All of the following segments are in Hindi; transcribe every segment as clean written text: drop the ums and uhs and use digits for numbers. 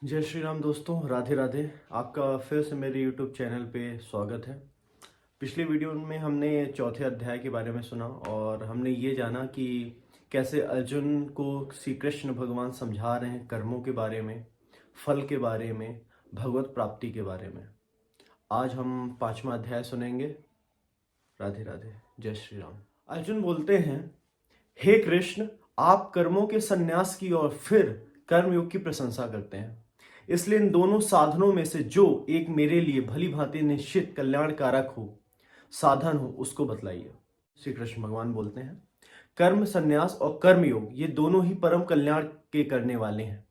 जय श्री राम दोस्तों, राधे राधे। आपका फिर से मेरे YouTube चैनल पे स्वागत है। पिछले वीडियो में हमने चौथे अध्याय के बारे में सुना और हमने ये जाना कि कैसे अर्जुन को श्री कृष्ण भगवान समझा रहे हैं कर्मों के बारे में, फल के बारे में, भगवत प्राप्ति के बारे में। आज हम 5वां अध्याय सुनेंगे। राधे राधे, जय श्री राम। अर्जुन बोलते हैं, हे कृष्ण, आप कर्मों के संन्यास की और फिर कर्मयोग की प्रशंसा करते हैं। इसलिए इन दोनों साधनों में से जो एक मेरे लिए भली भांति निश्चित कल्याणकारक हो, साधन हो, उसको बतलाइए। श्री कृष्ण भगवान बोलते हैं, कर्म संन्यास और कर्मयोग ये दोनों ही परम कल्याण के करने वाले हैं,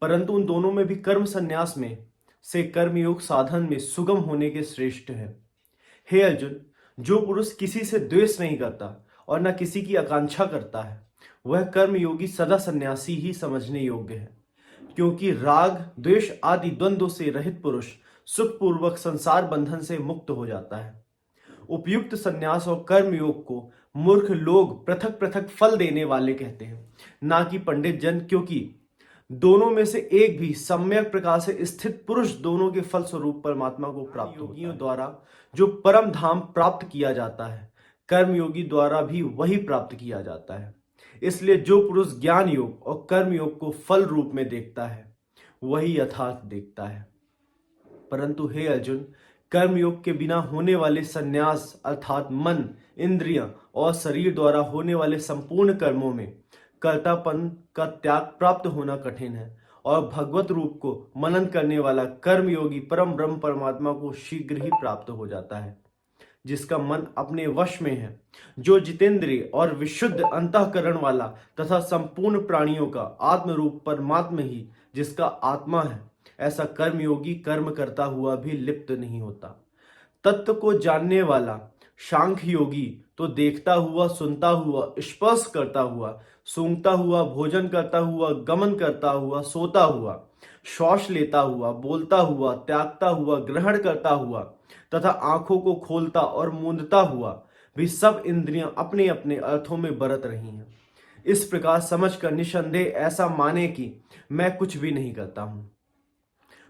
परंतु उन दोनों में भी कर्म संन्यास में से कर्मयोग साधन में सुगम होने के श्रेष्ठ है। हे अर्जुन, जो पुरुष किसी से द्वेष नहीं करता और न किसी की आकांक्षा करता है, वह कर्मयोगी सदा सन्यासी ही समझने योग्य है, क्योंकि राग द्वेष आदि द्वंद्वों से रहित पुरुष सुखपूर्वक संसार बंधन से मुक्त हो जाता है। उपयुक्त संन्यास और कर्मयोग को मूर्ख लोग पृथक पृथक फल देने वाले कहते हैं, ना कि पंडित जन, क्योंकि दोनों में से एक भी सम्यक प्रकार से स्थित पुरुष दोनों के फल स्वरूप परमात्मा को प्राप्त योगियों द्वारा जो परम धाम प्राप्त किया जाता है, कर्मयोगी द्वारा भी वही प्राप्त किया जाता है। इसलिए जो पुरुष ज्ञान योग और कर्म योग को फल रूप में देखता है, वही यथार्थ देखता है। परंतु हे अर्जुन, कर्म योग के बिना होने वाले संन्यास अर्थात मन, इंद्रियां और शरीर द्वारा होने वाले संपूर्ण कर्मों में कर्तापन का त्याग प्राप्त होना कठिन है, और भगवत रूप को मनन करने वाला कर्मयोगी परम ब्रह्म परमात्मा को शीघ्र ही प्राप्त हो जाता है, जिसका मन अपने वश में है, जो जितेंद्रिय और विशुद्ध अंतःकरण वाला तथा संपूर्ण प्राणियों का आत्म रूप परमात्मा ही जिसका आत्मा है, ऐसा कर्मयोगी कर्म करता हुआ भी लिप्त नहीं होता। तत्व को जानने वाला सांख्य योगी तो देखता हुआ, सुनता हुआ, स्पर्श करता हुआ, सूंघता हुआ, भोजन करता हुआ, गमन करता हुआ, सोता हुआ, श्वास लेता हुआ, बोलता हुआ, त्यागता हुआ, ग्रहण करता हुआ तथा आंखों को खोलता और मूंदता हुआ भी सब इंद्रियां अपने अपने अर्थों में बरत रही हैं। इस प्रकार समझकर निसंदेह ऐसा माने कि मैं कुछ भी नहीं करता हूं।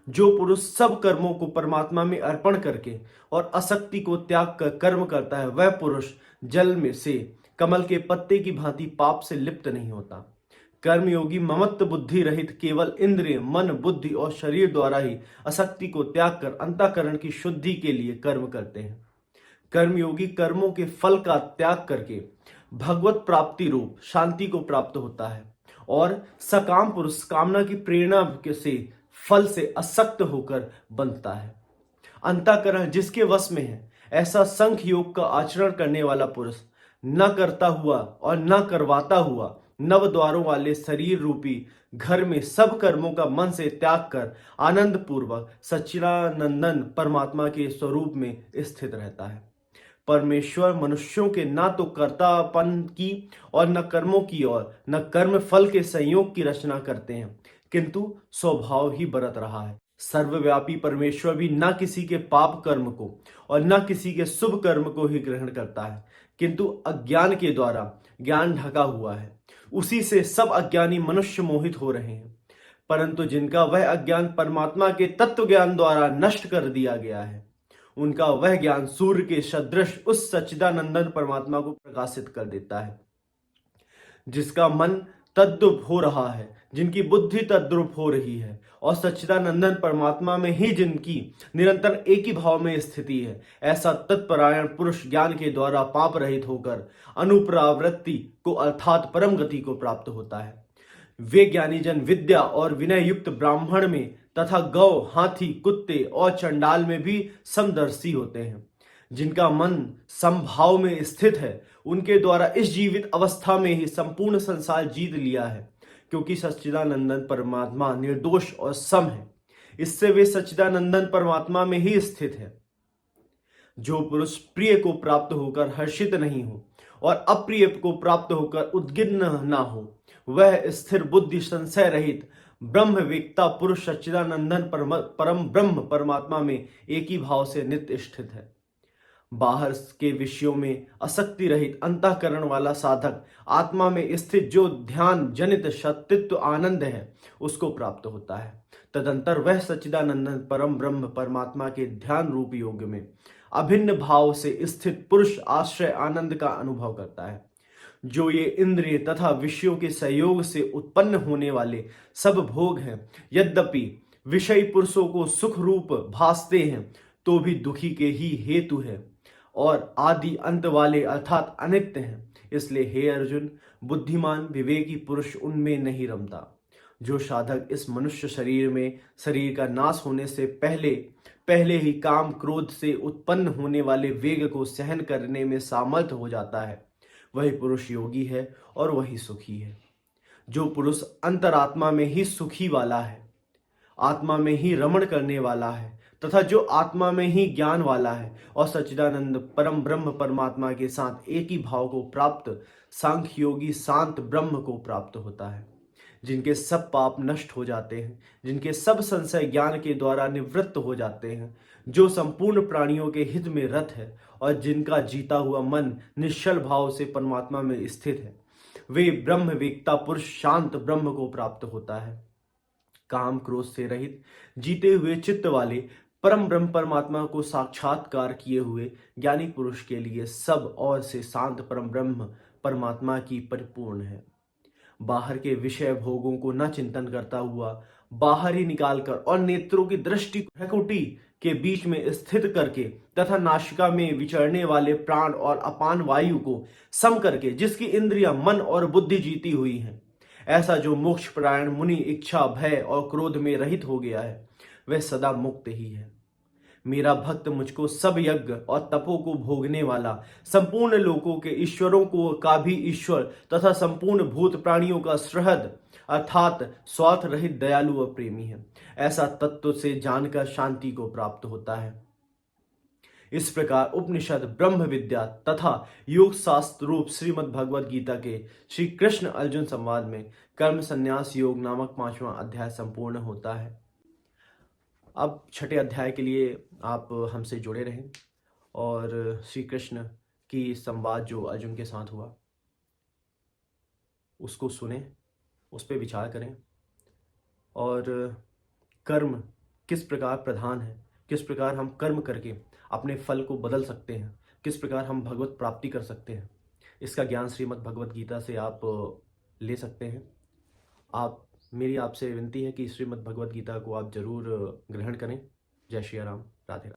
जो पुरुष सब कर्मों को परमात्मा में अर्पण करके और आसक्ति को त्याग कर कर्म करता है, वह पुरुष जल में से कमल के पत्ते की भांति पाप से लिप्त नहीं होता। कर्मयोगी ममत्व बुद्धि रहित केवल इंद्रिय, मन, बुद्धि और शरीर द्वारा ही आसक्ति को त्याग कर अंतःकरण की शुद्धि के लिए कर्म करते हैं। कर्मयोगी कर्मों के फल का त्याग करके भगवत प्राप्ति रूप शांति को प्राप्त होता है, और सकाम पुरुष कामना की प्रेरणा से फल से असक्त होकर बनता है। अंतःकरण जिसके वश में है, ऐसा संख्य योग का आचरण करने वाला पुरुष न करता हुआ और न करवाता हुआ नव द्वारों वाले शरीर रूपी घर में सब कर्मों का मन से त्याग कर आनंद पूर्वक सच्चिदानंदन परमात्मा के स्वरूप में स्थित रहता है। परमेश्वर मनुष्यों के न तो कर्तापन की और न कर्मों की और न कर्म फल के संयोग की रचना करते हैं, किंतु स्वभाव ही बरत रहा है। सर्वव्यापी परमेश्वर भी न किसी के पाप कर्म को और न किसी के शुभ कर्म को ही ग्रहण करता है, किंतु अज्ञान के द्वारा ज्ञान ढका हुआ है, उसी से सब अज्ञानी मनुष्य मोहित हो रहे हैं। परंतु जिनका वह अज्ञान परमात्मा के तत्व ज्ञान द्वारा नष्ट कर दिया गया है, उनका वह ज्ञान सूर्य के सदृश उस सच्चिदानंदन परमात्मा को प्रकाशित कर देता है। जिसका मन तद्रुप हो रहा है, जिनकी बुद्धि तद्रुप हो रही है, और सच्चिदानंदन परमात्मा में ही जिनकी निरंतर एक ही भाव में स्थिति है, ऐसा तत्परायण पुरुष ज्ञान के द्वारा पाप रहित होकर अनुप्रावृत्ति को अर्थात परम गति को प्राप्त होता है। वे ज्ञानी जन विद्या और विनय युक्त ब्राह्मण में तथा गौ, हाथी, कुत्ते और चंडाल में भी समदर्शी होते हैं। जिनका मन समभाव में स्थित है, उनके द्वारा इस जीवित अवस्था में ही संपूर्ण संसार जीत लिया है, क्योंकि सच्चिदानंदन परमात्मा निर्दोष और सम है। इससे वे सच्चिदानंदन परमात्मा में ही स्थित है। जो पुरुष प्रिय को प्राप्त होकर हर्षित नहीं हो और अप्रिय को प्राप्त होकर उद्विग्न ना हो, वह स्थिर बुद्धि संशय रहित ब्रह्मवेत्ता पुरुष सच्चिदानंदन परम ब्रह्म परमात्मा में एक ही भाव से नित्य स्थित है। बाहर के विषयों में आसक्ति रहित अंतःकरण वाला साधक आत्मा में स्थित जो ध्यान जनित सत्तित्व आनंद है उसको प्राप्त होता है। तदंतर वह सच्चिदानंद परम ब्रह्म परमात्मा के ध्यान रूप योग में अभिन्न भाव से स्थित पुरुष आश्रय आनंद का अनुभव करता है। जो ये इंद्रिय तथा विषयों के सहयोग से उत्पन्न होने वाले सब भोग हैं, यद्यपि विषय पुरुषों को सुख रूप भासते हैं तो भी दुखी के ही हेतु है और आदि अंत वाले अर्थात अनित्य हैं। इसलिए हे अर्जुन, बुद्धिमान विवेकी पुरुष उनमें नहीं रमता। जो साधक इस मनुष्य शरीर में शरीर का नाश होने से पहले पहले ही काम क्रोध से उत्पन्न होने वाले वेग को सहन करने में सामर्थ हो जाता है, वही पुरुष योगी है और वही सुखी है। जो पुरुष अंतरात्मा में ही सुखी वाला है, आत्मा में ही रमण करने वाला है तथा जो आत्मा में ही ज्ञान वाला है और सच्चिदानंद परम ब्रह्म परमात्मा के साथ एक ही भाव को प्राप्त सांख्य योगी शांत ब्रह्म को प्राप्त होता है। जिनके सब पाप नष्ट हो जाते हैं, जिनके सब संशय ज्ञान के द्वारा निवृत्त हो जाते हैं, जो संपूर्ण प्राणियों के हित में रत है और जिनका जीता हुआ मन निश्चल भाव से परमात्मा में स्थित है, वे ब्रह्म वेत्ता पुरुष शांत ब्रह्म को प्राप्त होता है। काम क्रोध से रहित जीते हुए चित्त वाले परम ब्रह्म परमात्मा को साक्षात्कार किए हुए ज्ञानी पुरुष के लिए सब और से शांत परम ब्रह्म परमात्मा की परिपूर्ण है। बाहर के विषय भोगों को न चिंतन करता हुआ बाहर ही निकालकर और नेत्रों की दृष्टि भ्रकुटी के बीच में स्थित करके तथा नासिका में विचरने वाले प्राण और अपान वायु को सम करके जिसकी इंद्रियां मन और बुद्धि जीती हुई हैं, ऐसा जो मोक्ष परायण मुनि इच्छा भय और क्रोध में रहित हो गया है, वह सदा मुक्त ही है। मेरा भक्त मुझको सब यज्ञ और तपों को भोगने वाला, संपूर्ण लोकों के ईश्वरों को का भी ईश्वर तथा संपूर्ण भूत प्राणियों का सुहृद अर्थात स्वार्थ रहित दयालु और प्रेमी है। ऐसा तत्व से जानकर शांति को प्राप्त होता है। इस प्रकार उपनिषद ब्रह्म विद्या तथा योग शास्त्र रूप श्रीमद् भगवद गीता के श्री कृष्ण अर्जुन संवाद में कर्म संन्यास योग नामक 5वां अध्याय संपूर्ण होता है। अब छठे अध्याय के लिए आप हमसे जुड़े रहें और श्री कृष्ण की संवाद जो अर्जुन के साथ हुआ उसको सुने, उस पर विचार करें और कर्म किस प्रकार प्रधान है, किस प्रकार हम कर्म करके अपने फल को बदल सकते हैं, किस प्रकार हम भगवत प्राप्ति कर सकते हैं, इसका ज्ञान श्रीमद् भगवद गीता से आप ले सकते हैं। मेरी आपसे विनती है कि श्रीमद् भगवद गीता को आप जरूर ग्रहण करें। जय श्री राम, राधे राधे।